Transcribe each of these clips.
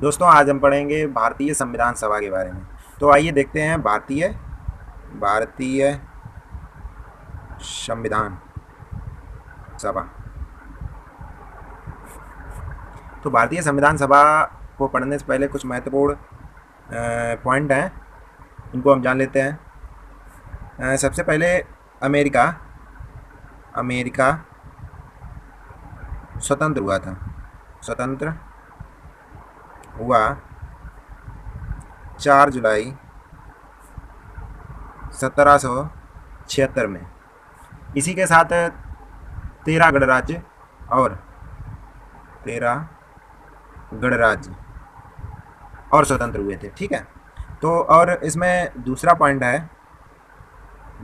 दोस्तों आज हम पढ़ेंगे भारतीय संविधान सभा के बारे में। तो आइए देखते हैं भारतीय भारतीय संविधान सभा। तो भारतीय संविधान सभा को पढ़ने से पहले कुछ महत्वपूर्ण पॉइंट हैं, इनको हम जान लेते हैं। सबसे पहले अमेरिका अमेरिका स्वतंत्र हुआ था। स्वतंत्र हुआ 4 जुलाई 1776 में। इसी के साथ 13 गणराज्य और 13 गणराज्य और स्वतंत्र हुए थे। ठीक है। तो और इसमें दूसरा पॉइंट है,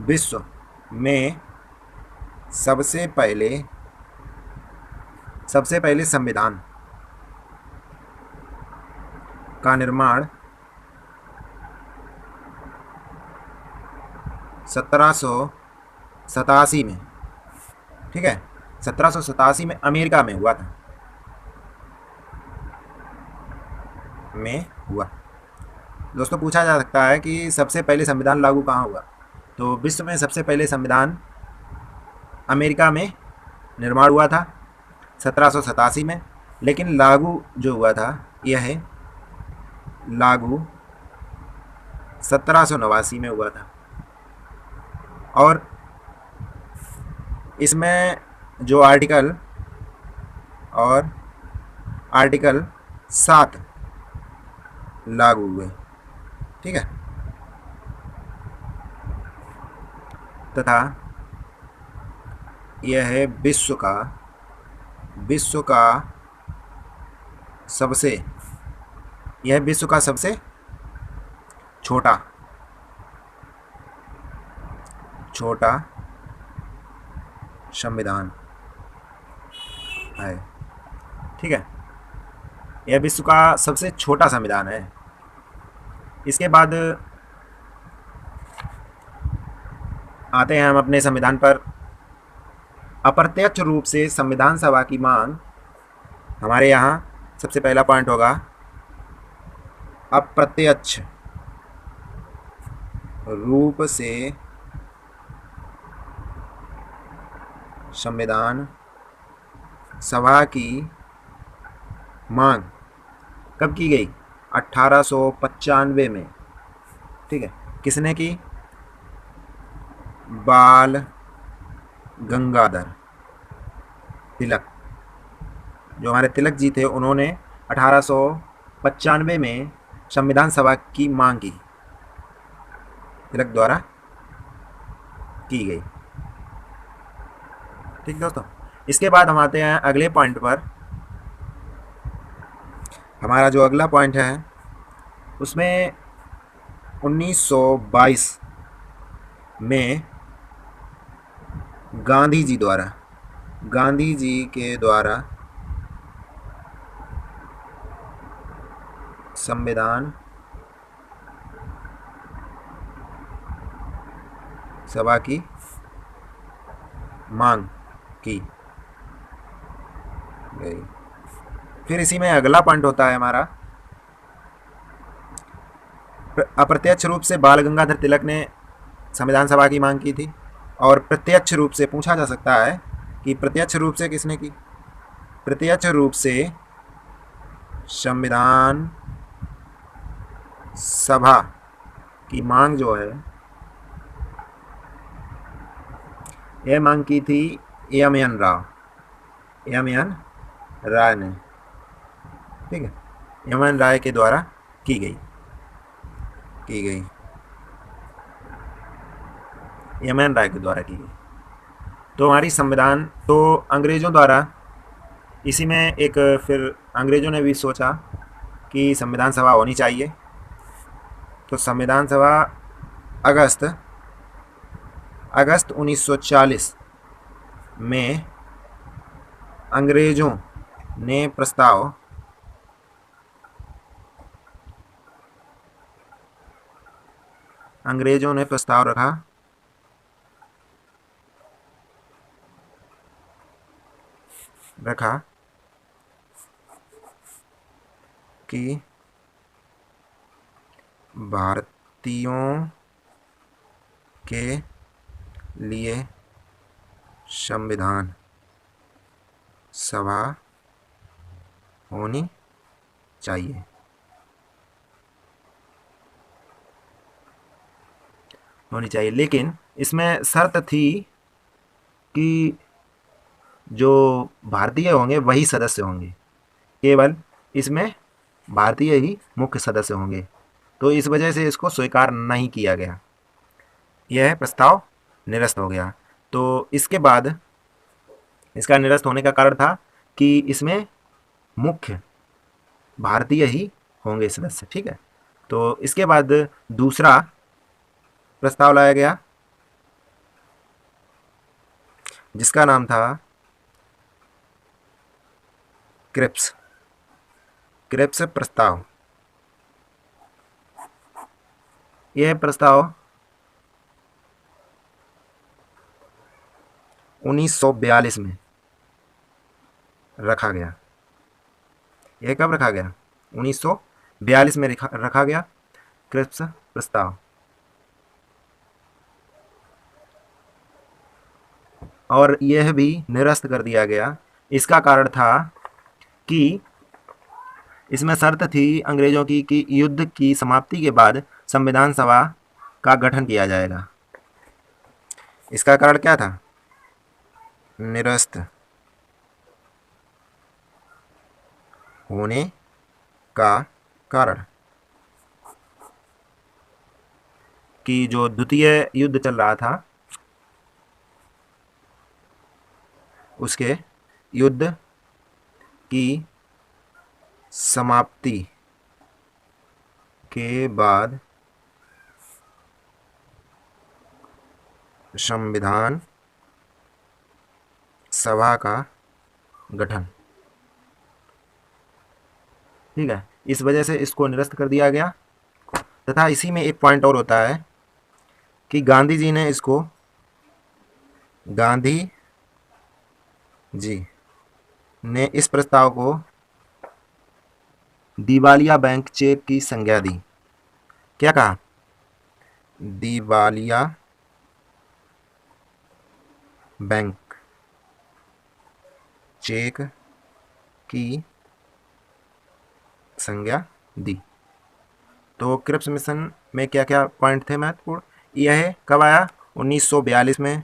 विश्व में सबसे पहले संविधान का निर्माण 1787 में, ठीक है, 1787 में अमेरिका में हुआ था। दोस्तों पूछा जा सकता है कि सबसे पहले संविधान लागू कहाँ हुआ। तो विश्व में सबसे पहले संविधान अमेरिका में निर्माण हुआ था 1787 में, लेकिन लागू जो हुआ था यह लागू 1789 में हुआ था। और इसमें जो आर्टिकल 7 लागू हुए, ठीक है, तथा यह है विश्व का सबसे छोटा संविधान है। ठीक है, यह विश्व का सबसे छोटा संविधान है। इसके बाद आते हैं हम अपने संविधान पर। अप्रत्यक्ष रूप से संविधान सभा की मांग, हमारे यहाँ सबसे पहला पॉइंट होगा अप्रत्यक्ष रूप से संविधान सभा की मांग कब की गई? 1895 में। ठीक है, किसने की? बाल गंगाधर तिलक, जो हमारे तिलक जी थे, उन्होंने 1895 में संविधान सभा की मांग की, तिलक द्वारा की गई। ठीक दोस्तों, इसके बाद हम आते हैं अगले पॉइंट पर। हमारा जो अगला पॉइंट है उसमें 1922 में गांधी जी के द्वारा संविधान सभा की मांग की गई। फिर इसी में अगला पॉइंट होता है हमारा, अप्रत्यक्ष रूप से बाल गंगाधर तिलक ने संविधान सभा की मांग की थी, और प्रत्यक्ष रूप से पूछा जा सकता है कि प्रत्यक्ष रूप से किसने की? प्रत्यक्ष रूप से संविधान सभा की मांग जो है, यह मांग की थी एम एन राय ने। ठीक है, एम एन राय के द्वारा की गई एम एन राय के द्वारा की गई। तो हमारी संविधान तो अंग्रेज़ों द्वारा, इसी में एक फिर अंग्रेज़ों ने भी सोचा कि संविधान सभा होनी चाहिए। तो संविधान सभा अगस्त 1940 में अंग्रेज़ों ने प्रस्ताव रखा कि भारतीयों के लिए संविधान सभा होनी चाहिए। लेकिन इसमें शर्त थी कि जो भारतीय होंगे वही सदस्य होंगे, केवल इसमें भारतीय ही मुख्य सदस्य होंगे। तो इस वजह से इसको स्वीकार नहीं किया गया, यह प्रस्ताव निरस्त हो गया। तो इसके बाद इसका निरस्त होने का कारण था कि इसमें मुख्य भारतीय ही होंगे सदस्य। ठीक है, तो इसके बाद दूसरा प्रस्ताव लाया गया जिसका नाम था क्रिप्स प्रस्ताव। यह प्रस्ताव 1942 में रखा गया। यह कब रखा गया? 1942 में रखा गया क्रिप्स प्रस्ताव। और यह भी निरस्त कर दिया गया। इसका कारण था कि इसमें शर्त थी अंग्रेजों की कि युद्ध की समाप्ति के बाद संविधान सभा का गठन किया जाएगा। इसका कारण क्या था? निरस्त होने का कारण कि जो द्वितीय युद्ध चल रहा था उसके युद्ध की समाप्ति के बाद संविधान सभा का गठन। ठीक है, इस वजह से इसको निरस्त कर दिया गया। तथा इसी में एक पॉइंट और होता है कि गांधी जी ने इस प्रस्ताव को दिवालिया बैंक चेक की संज्ञा दी। क्या कहा? दिवालिया बैंक चेक की संज्ञा दी। तो क्रिप्स मिशन में क्या क्या पॉइंट थे महत्वपूर्ण? यह कब आया? 1942 में।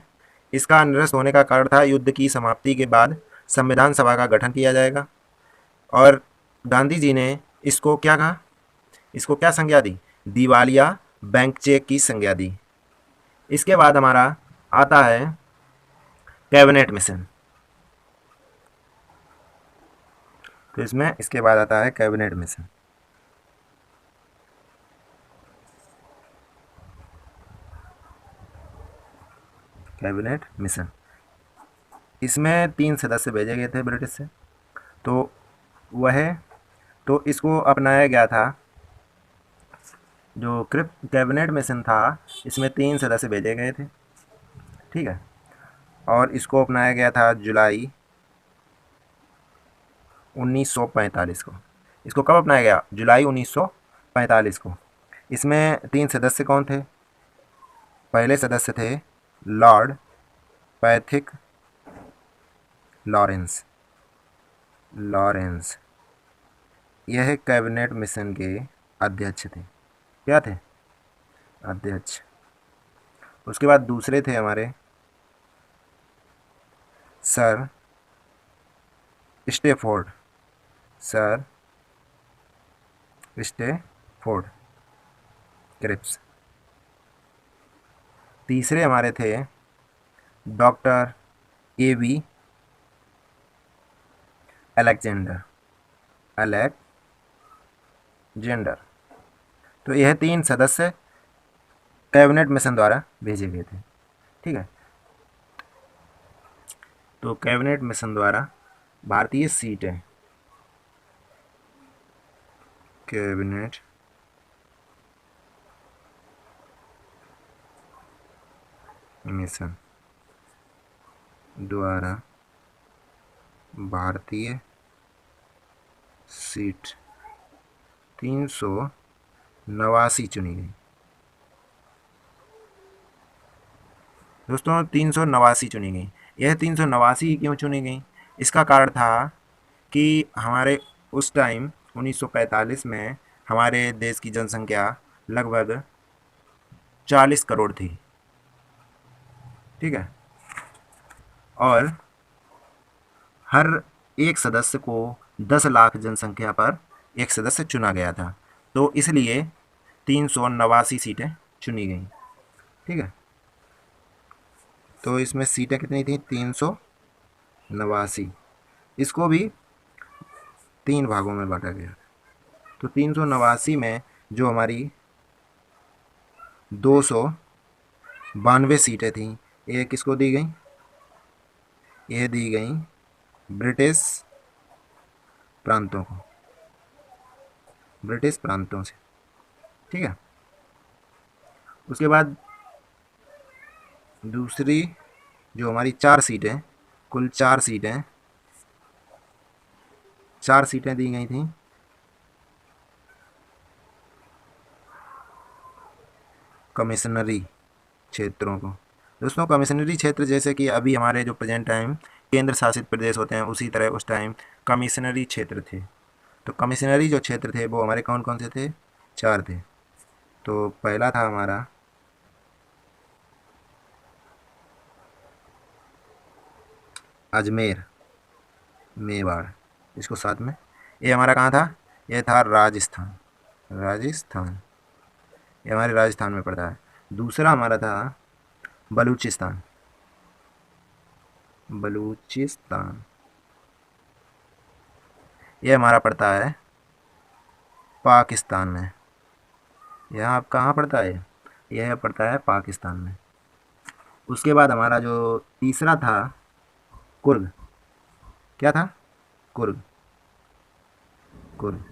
इसका निरस्त होने का कारण था युद्ध की समाप्ति के बाद संविधान सभा का गठन किया जाएगा। और गांधी जी ने इसको क्या कहा? इसको क्या संज्ञा दी? दिवालिया बैंक चेक की संज्ञा दी। इसके बाद हमारा आता है कैबिनेट मिशन। तो इसमें इसके बाद आता है कैबिनेट मिशन। कैबिनेट मिशन, इसमें 3 सदस्य भेजे गए थे ब्रिटिश से। तो इसको अपनाया गया था। जो कैबिनेट मिशन था इसमें 3 सदस्य भेजे गए थे। ठीक है, और इसको अपनाया गया था जुलाई 1945 को। इसको कब अपनाया गया? जुलाई 1945 को। इसमें 3 सदस्य कौन थे? पहले सदस्य थे लॉर्ड पैथिक लॉरेंस। यह कैबिनेट मिशन के अध्यक्ष थे। क्या थे? अध्यक्ष। उसके बाद दूसरे थे हमारे सर स्टेफोर्ड क्रिप्स। तीसरे हमारे थे डॉक्टर A.V. अलेक्जेंडर। तो यह 3 सदस्य कैबिनेट मिशन द्वारा भेजे गए थे। ठीक है, तो कैबिनेट मिशन द्वारा भारतीय सीटें, कैबिनेट मिशन द्वारा भारतीय सीट 300 89 चुनी गई। दोस्तों 389 चुनी गई। यह 389 क्यों चुनी गई? इसका कारण था कि हमारे उस टाइम 1945 में हमारे देश की जनसंख्या लगभग 40 करोड़ थी। ठीक है, और हर एक सदस्य को 10 लाख जनसंख्या पर एक सदस्य चुना गया था, तो इसलिए 389 सीटें चुनी गई। ठीक है, तो इसमें सीटें कितनी थी? 389। इसको भी 3 भागों में बांटा गया। तो 389 में जो हमारी 292 सीटें थी, ये किसको दी गई? यह दी गई ब्रिटिश प्रांतों को, ब्रिटिश प्रांतों से। ठीक है, उसके बाद दूसरी जो हमारी 4 सीटें, कुल 4 सीटें दी गई थी कमिश्नरी क्षेत्रों को। दोस्तों कमिश्नरी क्षेत्र जैसे कि अभी हमारे जो प्रेजेंट टाइम केंद्र शासित प्रदेश होते हैं, उसी तरह उस टाइम कमिश्नरी क्षेत्र थे। तो कमिश्नरी जो क्षेत्र थे वो हमारे कौन कौन से थे? 4 थे। तो पहला था हमारा अजमेर, मेवाड़, इसको साथ में। ये हमारा कहाँ था? ये था राजस्थान। राजस्थान, ये हमारे राजस्थान में पड़ता है। दूसरा हमारा था बलूचिस्तान। बलूचिस्तान, ये हमारा पड़ता है पाकिस्तान में। यह आप कहाँ पड़ता है? यह पड़ता है पाकिस्तान में। उसके बाद हमारा जो तीसरा था कुर्ग। क्या था? कुर्ग। कुर्ग,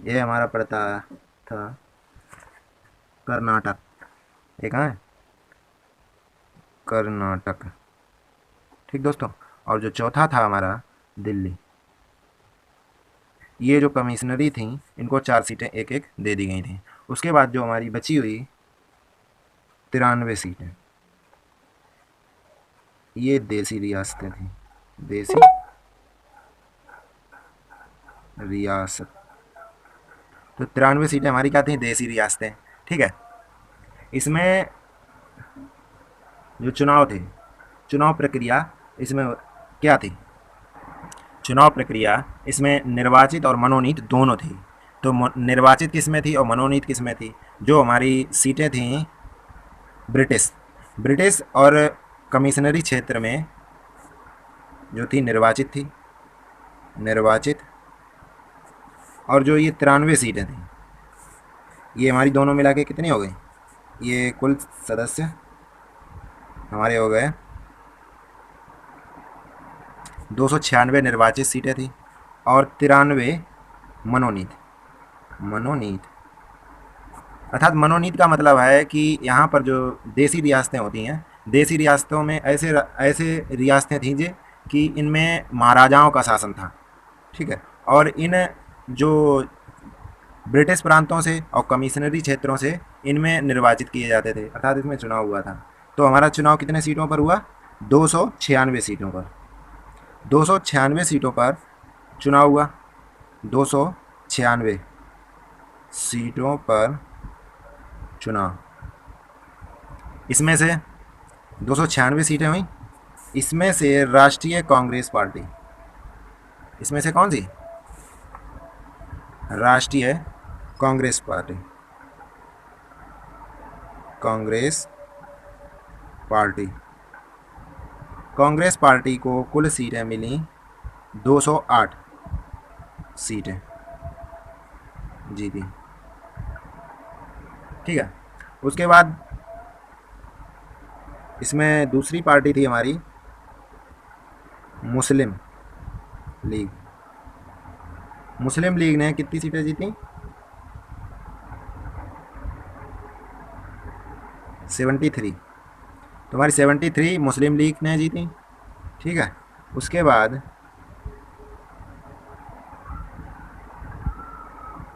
ये हमारा पड़ता था कर्नाटक। ये कहाँ है? कर्नाटक। ठीक दोस्तों, और जो चौथा था हमारा दिल्ली। ये जो कमिश्नरी थी इनको 4 सीटें एक एक दे दी गई थी। उसके बाद जो हमारी बची हुई 93 सीटें, ये देसी रियासतें थी। देसी रियासत, तो 93 सीटें हमारी क्या थी? देसी रियासतें। ठीक है, इसमें जो चुनाव थे, चुनाव प्रक्रिया इसमें क्या थी? चुनाव प्रक्रिया इसमें निर्वाचित और मनोनीत दोनों थी। तो निर्वाचित किस में थी और मनोनीत किस में थी? जो हमारी सीटें थीं ब्रिटिश और कमिश्नरी क्षेत्र में जो थी निर्वाचित थी, निर्वाचित। और जो ये 93 सीटें थी, ये हमारी दोनों मिला के कितनी हो गई? ये कुल सदस्य हमारे हो गए 296 निर्वाचित सीटें थी और 93 मनोनीत। मनोनीत अर्थात मनोनीत का मतलब है कि यहाँ पर जो देसी रियासतें होती हैं, देसी रियासतों में ऐसे रियासतें थीं जे कि इनमें महाराजाओं का शासन था। ठीक है, और इन जो ब्रिटिश प्रांतों से और कमिश्नरी क्षेत्रों से इनमें निर्वाचित किए जाते थे, अर्थात इसमें चुनाव हुआ था। तो हमारा चुनाव कितने सीटों पर हुआ? 296 सीटों पर। 296 सीटों पर चुनाव हुआ। 296 सीटों पर चुनाव। इसमें से 296 सीटें हुई, इसमें से राष्ट्रीय कांग्रेस पार्टी, इसमें से कौन सी? राष्ट्रीय Congress party. Congress party, Congress party को कुल सीटें मिली 208 सीटें जीती। ठीक है, उसके बाद इसमें दूसरी पार्टी थी हमारी मुस्लिम लीग। मुस्लिम लीग ने कितनी सीटें जीती? 73। तो हमारी 73 मुस्लिम लीग ने जीती। ठीक है, उसके बाद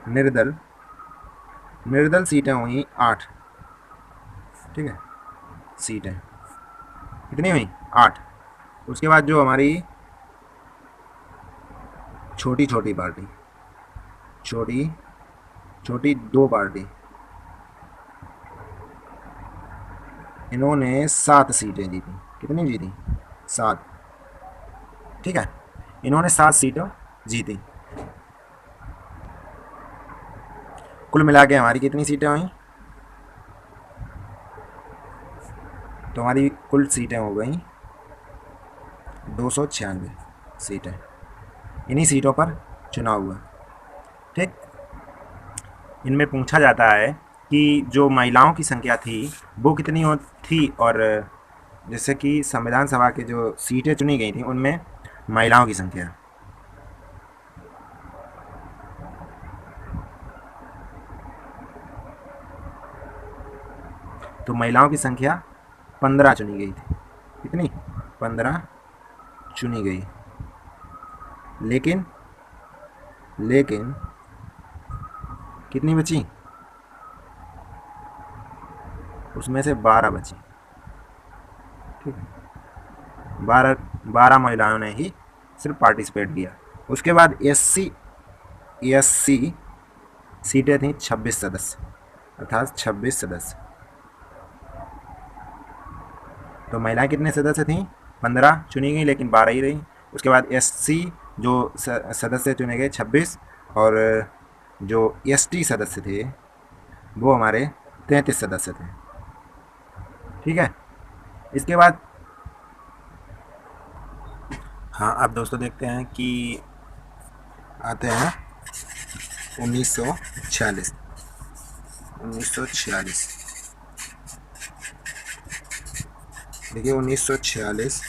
निर्दल निर्दल सीटें हुई 8, ठीक है, सीटें कितनी हुई 8। उसके बाद जो हमारी छोटी छोटी पार्टी, छोटी छोटी 2 पार्टी, इन्होंने 7 सीटें जीती। कितनी जीती 7, ठीक है, इन्होंने 7 सीटें जीती। कुल मिला के हमारी कितनी सीटें हुई, तो हमारी कुल सीटें हो गई 296 सीटें। इन्हीं सीटों पर चुनाव हुआ, ठीक। इनमें पूछा जाता है कि जो महिलाओं की संख्या थी वो कितनी थी, और जैसे कि संविधान सभा की जो सीटें चुनी गई थी उनमें महिलाओं की संख्या, तो महिलाओं की संख्या 15 चुनी गई थी। कितनी 15 चुनी गई, लेकिन लेकिन कितनी बची, उसमें से 12 बची, ठीक है, 12 महिलाओं ने ही सिर्फ पार्टिसिपेट किया। उसके बाद एससी सीटें थी 26 सदस्य, अर्थात 26 सदस्य। तो महिलाएं कितने सदस्य थीं, 15 चुनी गई लेकिन 12 ही रही। उसके बाद एससी जो सदस्य चुने गए 26, और जो एसटी सदस्य थे वो हमारे 33 सदस्य थे, ठीक है। इसके बाद हाँ, अब दोस्तों देखते हैं कि आते हैं 1946। 1946 देखिए 1946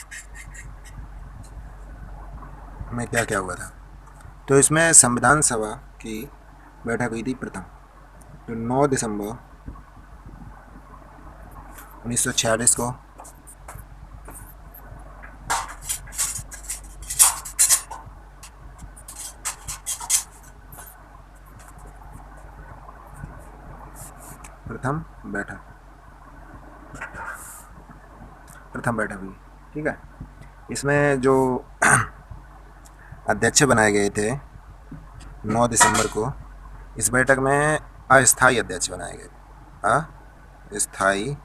में क्या क्या हुआ था। तो इसमें संविधान सभा की बैठक हुई थी प्रथम, तो 9 दिसंबर 1946 को प्रथम बैठक हुई, ठीक है। इसमें जो अध्यक्ष बनाए गए थे 9 दिसंबर को, इस बैठक में अस्थायी अध्यक्ष बनाए गए, अस्थायी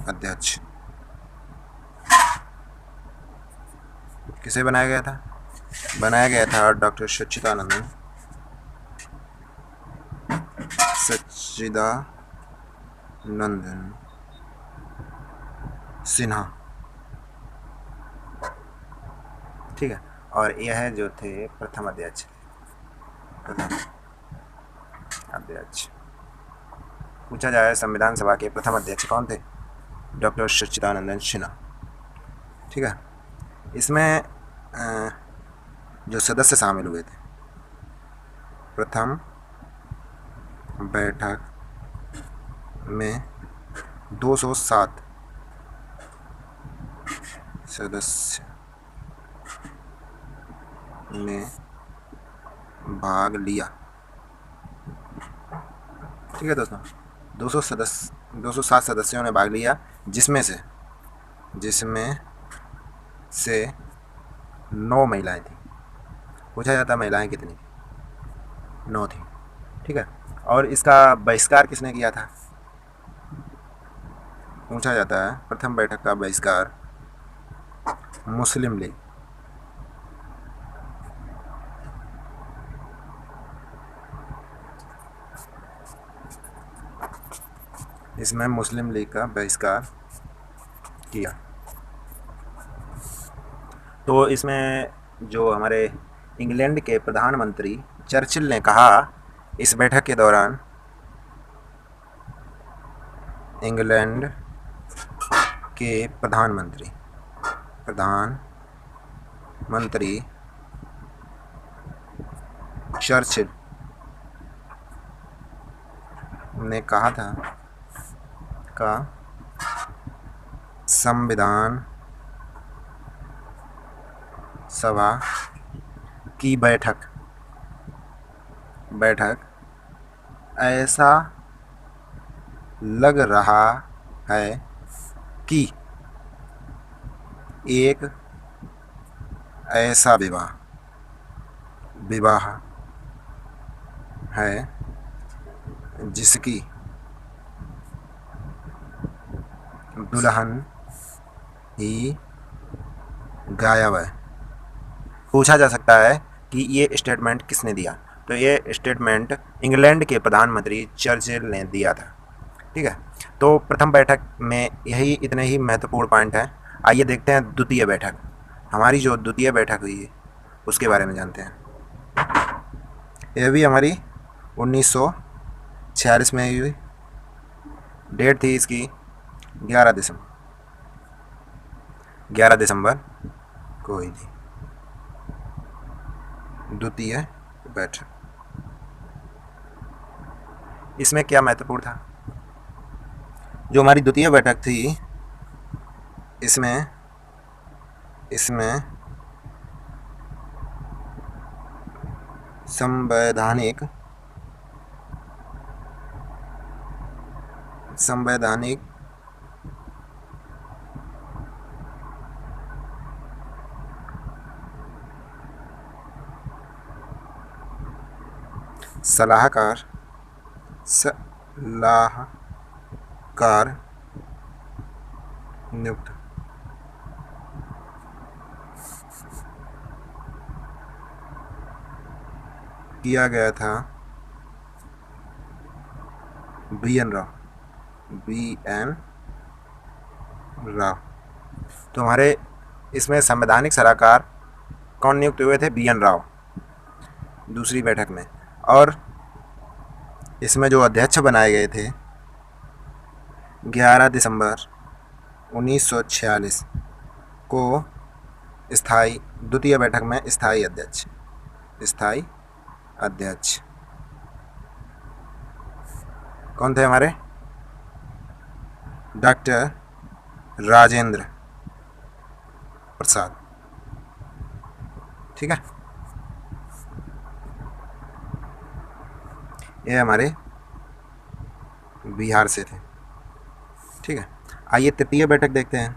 अध्यक्ष किसे बनाया गया था, बनाया गया था डॉक्टर सच्चिदानंद सिन्हा, ठीक है। और यह जो थे प्रथम अध्यक्ष, प्रथम अध्यक्ष। पूछा जाए संविधान सभा के प्रथम अध्यक्ष कौन थे, डॉक्टर सच्चिदानंद सिन्हा, ठीक है। इसमें जो सदस्य शामिल हुए थे प्रथम बैठक में 207 सदस्य ने भाग लिया, ठीक है दोस्तों। 207 सदस्यों ने भाग लिया, जिसमें से 9 महिलाएं थी। पूछा जाता महिलाएं कितनी थी, 9 थी, ठीक है। और इसका बहिष्कार किसने किया था, पूछा जाता है प्रथम बैठक का बहिष्कार मुस्लिम लीग, इसमें मुस्लिम लीग का बहिष्कार किया। तो इसमें जो हमारे इंग्लैंड के प्रधानमंत्री चर्चिल ने कहा इस बैठक के दौरान, इंग्लैंड के प्रधानमंत्री चर्चिल ने कहा था का संविधान सभा की बैठक ऐसा लग रहा है कि एक ऐसा विवाह है जिसकी दुल्हन ही गायब है। पूछा जा सकता है कि ये स्टेटमेंट किसने दिया, तो ये स्टेटमेंट इंग्लैंड के प्रधानमंत्री चर्चिल ने दिया था। ठीक है, तो प्रथम बैठक में यही इतने ही महत्वपूर्ण पॉइंट हैं। आइए देखते हैं द्वितीय बैठक। हमारी जो द्वितीय बैठक हुई है उसके बारे में जानते हैं। यह भी हमारी 1946 में हुई। डेट थी इसकी 11 दिसंबर को हुई थी द्वितीय बैठक। इसमें क्या महत्वपूर्ण था? जो हमारी द्वितीय बैठक थी इसमें संवैधानिक सलाहकार नियुक्त किया गया था। बी.एन. राव। तो हमारे इसमें संवैधानिक सलाहकार कौन नियुक्त हुए थे? बी.एन. राव दूसरी बैठक में। और इसमें जो अध्यक्ष बनाए गए थे 11 दिसंबर 1946 को द्वितीय बैठक में स्थायी अध्यक्ष कौन थे हमारे? डॉक्टर राजेंद्र प्रसाद। ठीक है, ये हमारे बिहार से थे। ठीक है, आइए तृतीय बैठक देखते हैं।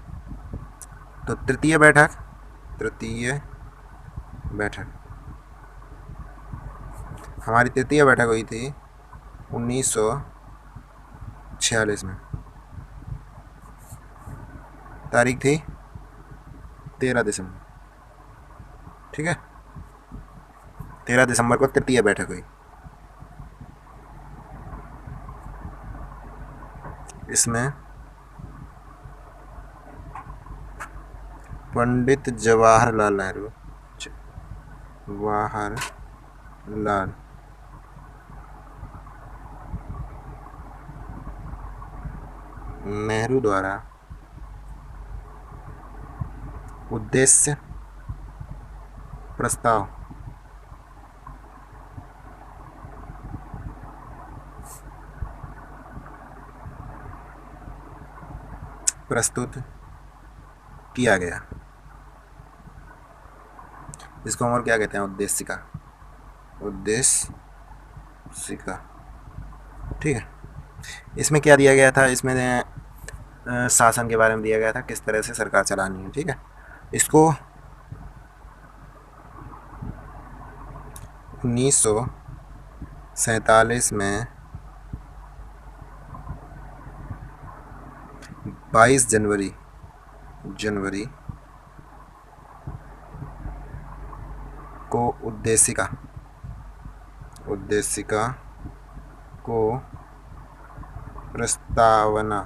तो तृतीय बैठक हमारी तृतीय बैठक हुई थी 1946 में। तारीख थी 13 दिसंबर। ठीक है, 13 दिसंबर को तृतीय बैठक हुई। इसमें पंडित जवाहरलाल नेहरू द्वारा उद्देश्य प्रस्ताव प्रस्तुत किया गया। इसको हम और क्या कहते हैं? उद्देशिका। ठीक है, इसमें क्या दिया गया था? इसमें शासन के बारे में दिया गया था, किस तरह से सरकार चलानी है। ठीक है, इसको 1947 में 22 जनवरी को उद्देशिका को प्रस्तावना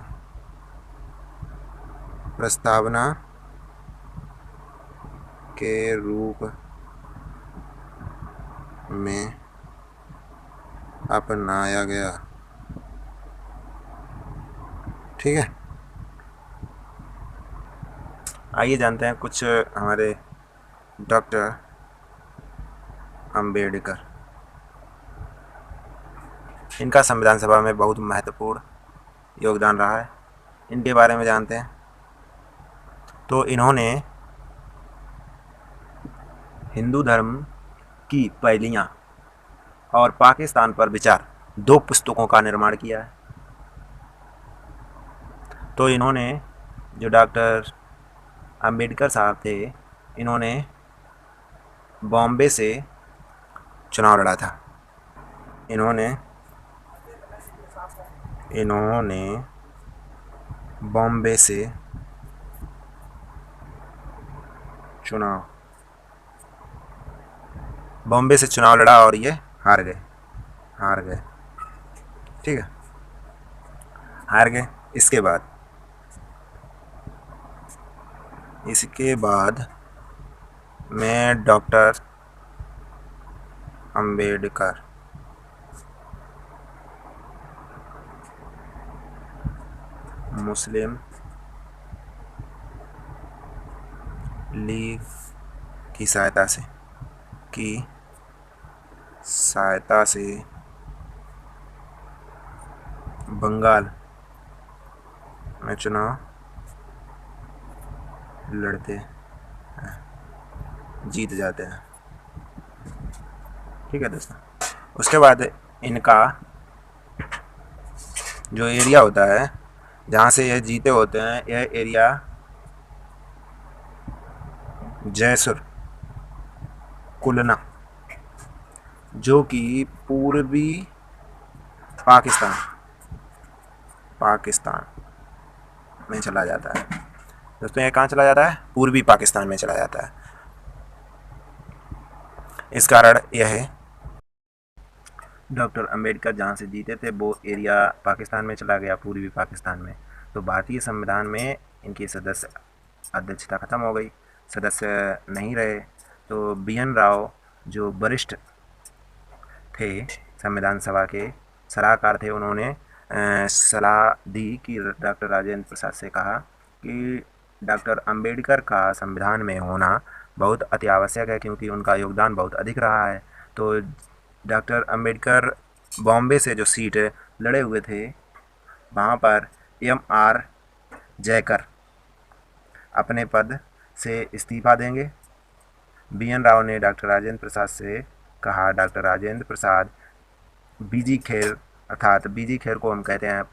के रूप में अपनाया गया। ठीक है, आइए जानते हैं कुछ हमारे डॉक्टर अंबेडकर। इनका संविधान सभा में बहुत महत्वपूर्ण योगदान रहा है। इनके बारे में जानते हैं। तो इन्होंने हिंदू धर्म की पहलियाँ और पाकिस्तान पर विचार 2 पुस्तकों का निर्माण किया है। तो इन्होंने, जो डॉक्टर अंबेडकर साहब थे, इन्होंने बॉम्बे से चुनाव लड़ा था। इन्होंने इन्होंने बॉम्बे से चुनाव बॉम्बे से चुनाव लड़ा और ये हार गए। ठीक है, हार गए। इसके बाद मैं डॉक्टर अंबेडकर मुस्लिम लीग की सहायता से बंगाल में चुनाव लड़ते हैं, जीत जाते हैं। ठीक है दोस्तों, उसके बाद इनका जो एरिया होता है जहाँ से यह जीते होते हैं, यह एरिया जयसुर कुलना, जो कि पूर्वी पाकिस्तान में चला जाता है। दोस्तों, यह कहाँ चला जाता है? पूर्वी पाकिस्तान में चला जाता है। इस कारण यह है, डॉक्टर अंबेडकर जहाँ से जीते थे वो एरिया पाकिस्तान में चला गया, पूर्वी पाकिस्तान में। तो भारतीय संविधान में इनकी सदस्य अध्यक्षता खत्म हो गई, सदस्य नहीं रहे। तो BN राव जो वरिष्ठ थे, संविधान सभा के सलाहकार थे, उन्होंने सलाह दी कि डॉक्टर राजेंद्र प्रसाद से कहा कि डॉक्टर अंबेडकर का संविधान में होना बहुत अति आवश्यक है, क्योंकि उनका योगदान बहुत अधिक रहा है। तो डॉक्टर अंबेडकर बॉम्बे से जो सीट लड़े हुए थे, वहाँ पर MR जयकर अपने पद से इस्तीफा देंगे। BN राव ने डॉक्टर राजेंद्र प्रसाद से कहा, डॉक्टर राजेंद्र प्रसाद BG खेर, अर्थात BG खेर को हम कहते हैं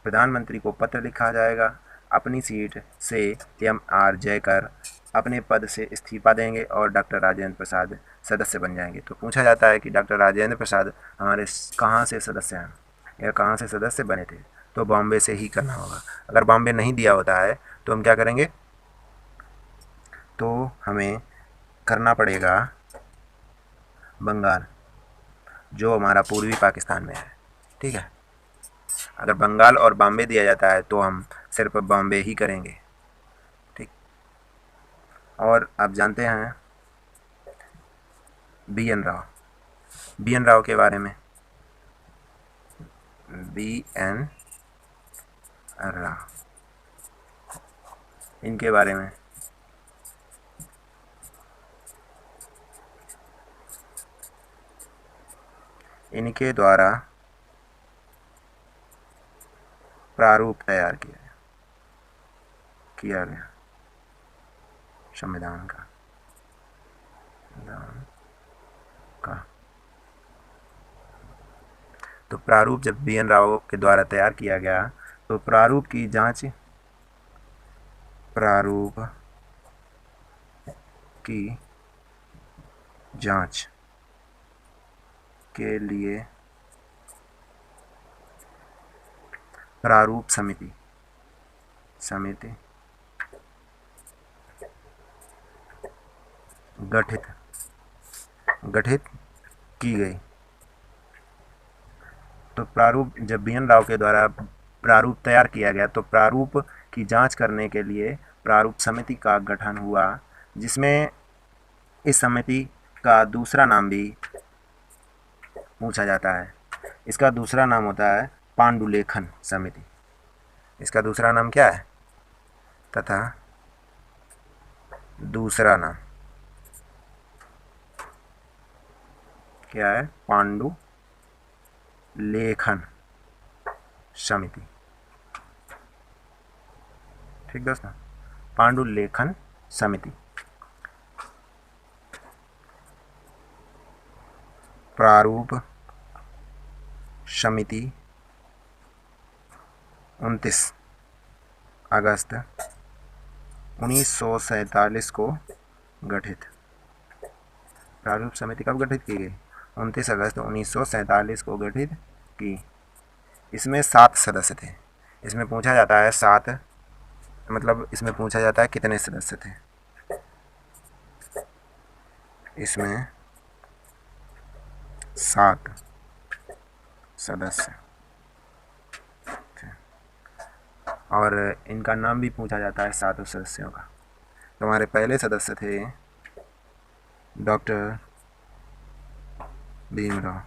प्रधानमंत्री को पत्र लिखा जाएगा। अपनी सीट से MR जयकर अपने पद से इस्तीफा देंगे और डॉक्टर राजेंद्र प्रसाद सदस्य बन जाएंगे। तो पूछा जाता है कि डॉक्टर राजेंद्र प्रसाद हमारे कहाँ से सदस्य हैं या कहाँ से सदस्य बने थे? तो बॉम्बे से ही करना होगा। अगर बॉम्बे नहीं दिया होता है तो हम क्या करेंगे? तो हमें करना पड़ेगा बंगाल, जो हमारा पूर्वी पाकिस्तान में है। ठीक है, अगर बंगाल और बॉम्बे दिया जाता है तो हम सिर्फ बॉम्बे ही करेंगे। ठीक, और आप जानते हैं BN राव के बारे में। BN राव, इनके बारे में इनके द्वारा प्रारूप तैयार किया गया संविधान का तो प्रारूप जब BN राव के द्वारा तैयार किया गया, तो प्रारूप की जांच के लिए प्रारूप समिति गठित की गई। तो प्रारूप जब BN राव के द्वारा प्रारूप तैयार किया गया, तो प्रारूप की जांच करने के लिए प्रारूप समिति का गठन हुआ, जिसमें इस समिति का दूसरा नाम भी पूछा जाता है। इसका दूसरा नाम होता है पांडुलेखन समिति। इसका दूसरा नाम क्या है? तथा दूसरा नाम क्या है? पांडुलेखन समिति। ठीक दोस्तों, पांडुलेखन समिति प्रारूप समिति 29 अगस्त 1947 को गठित। प्रारूप समिति कब गठित की गई? 29 अगस्त 1947 को गठित की। इसमें 7 सदस्य थे। इसमें पूछा जाता है 7, मतलब इसमें पूछा जाता है कितने सदस्य थे। इसमें 7 सदस्य थे और इनका नाम भी पूछा जाता है 7 सदस्यों का। तो हमारे पहले सदस्य थे डॉक्टर भीमराव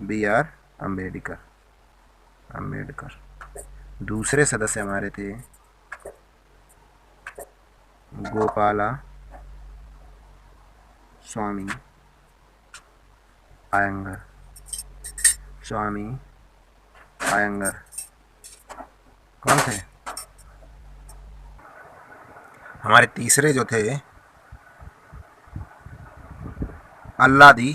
BR अम्बेडकर। दूसरे सदस्य हमारे थे गोपाला स्वामी अयंगर। कौन थे? हमारे तीसरे जो थे अल्लादी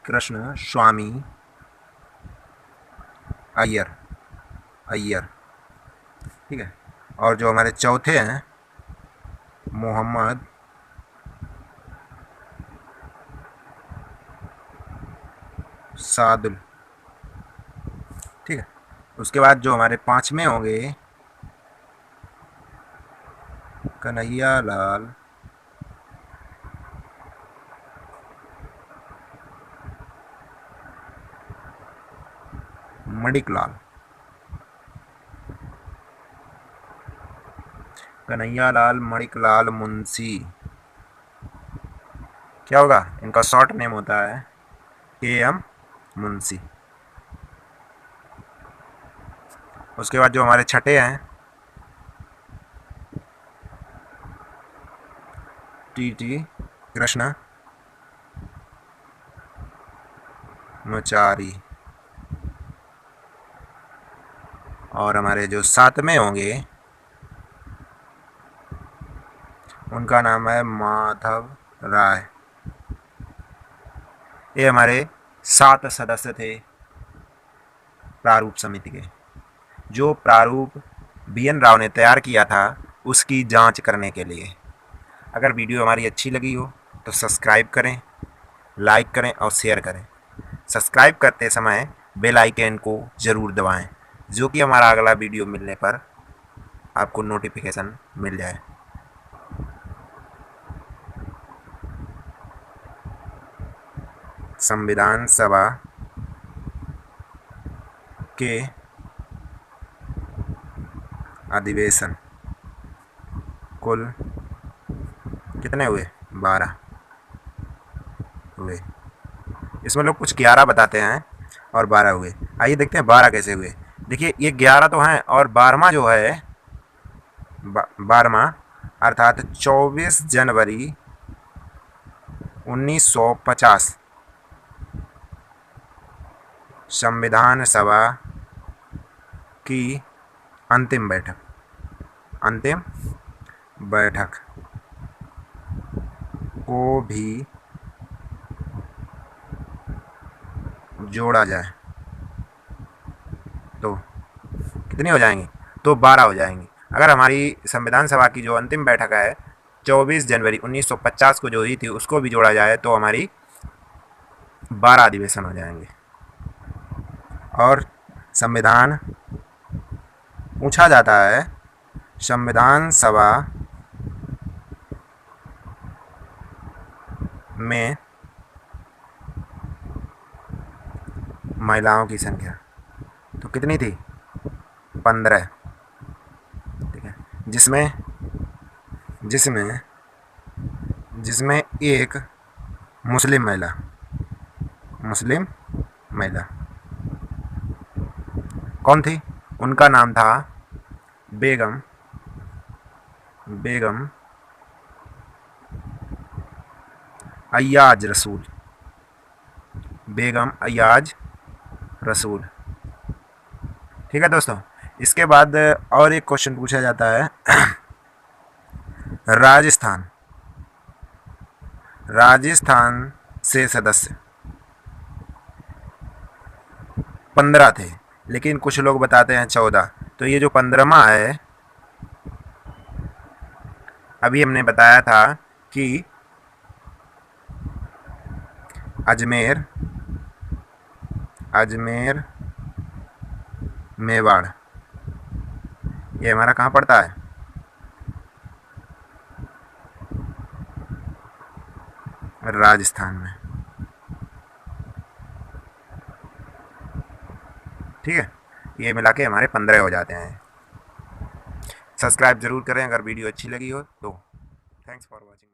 कृष्ण स्वामी अय्यर। ठीक है। और जो हमारे चौथे हैं मोहम्मद सादुल। ठीक है। उसके बाद जो हमारे पांचवें होंगे कन्हैया लाल मणिकलाल मुंशी। क्या होगा? इनका शॉर्ट नेम होता है KM मुंशी। उसके बाद जो हमारे छठे हैं TT कृष्ण मचारी। और हमारे जो सातवें होंगे उनका नाम है माधव राय। ये हमारे 7 सदस्य थे प्रारूप समिति के। जो प्रारूप BN राव ने तैयार किया था उसकी जांच करने के लिए। अगर वीडियो हमारी अच्छी लगी हो तो सब्सक्राइब करें, लाइक करें और शेयर करें। सब्सक्राइब करते समय बेल आइकन को ज़रूर दबाएं, जो कि हमारा अगला वीडियो मिलने पर आपको नोटिफिकेशन मिल जाए। संविधान सभा के अधिवेशन कुल कितने हुए? 12 हुए। इसमें लोग कुछ 11 बताते हैं और 12 हुए। आइए देखते हैं 12 कैसे हुए। देखिए ये 11 तो हैं और 12वां जो है 12वां अर्थात 24 जनवरी 1950 संविधान सभा की अंतिम बैठक को भी जोड़ा जाए तो कितनी हो जाएंगी? तो 12 हो जाएंगी। अगर हमारी संविधान सभा की जो अंतिम बैठक है 24 जनवरी 1950 को जो हुई थी उसको भी जोड़ा जाए तो हमारी 12 अधिवेशन हो जाएंगे। और संविधान पूछा जाता है संविधान सभा में महिलाओं की संख्या तो कितनी थी? 15। ठीक है। जिसमें एक मुस्लिम महिला कौन थी? उनका नाम था बेगम अय्याज रसूल। ठीक है दोस्तों। इसके बाद और एक क्वेश्चन पूछा राजस्थान से सदस्य 15 थे, लेकिन कुछ लोग बताते हैं 14। तो ये जो 15वां है, अभी हमने बताया था कि अजमेर, अजमेर मेवाड़, ये हमारा कहाँ पड़ता है? राजस्थान में। ठीक है, ये मिला के हमारे 15 हो जाते हैं। सब्सक्राइब जरूर करें अगर वीडियो अच्छी लगी हो तो। Thanks for watching.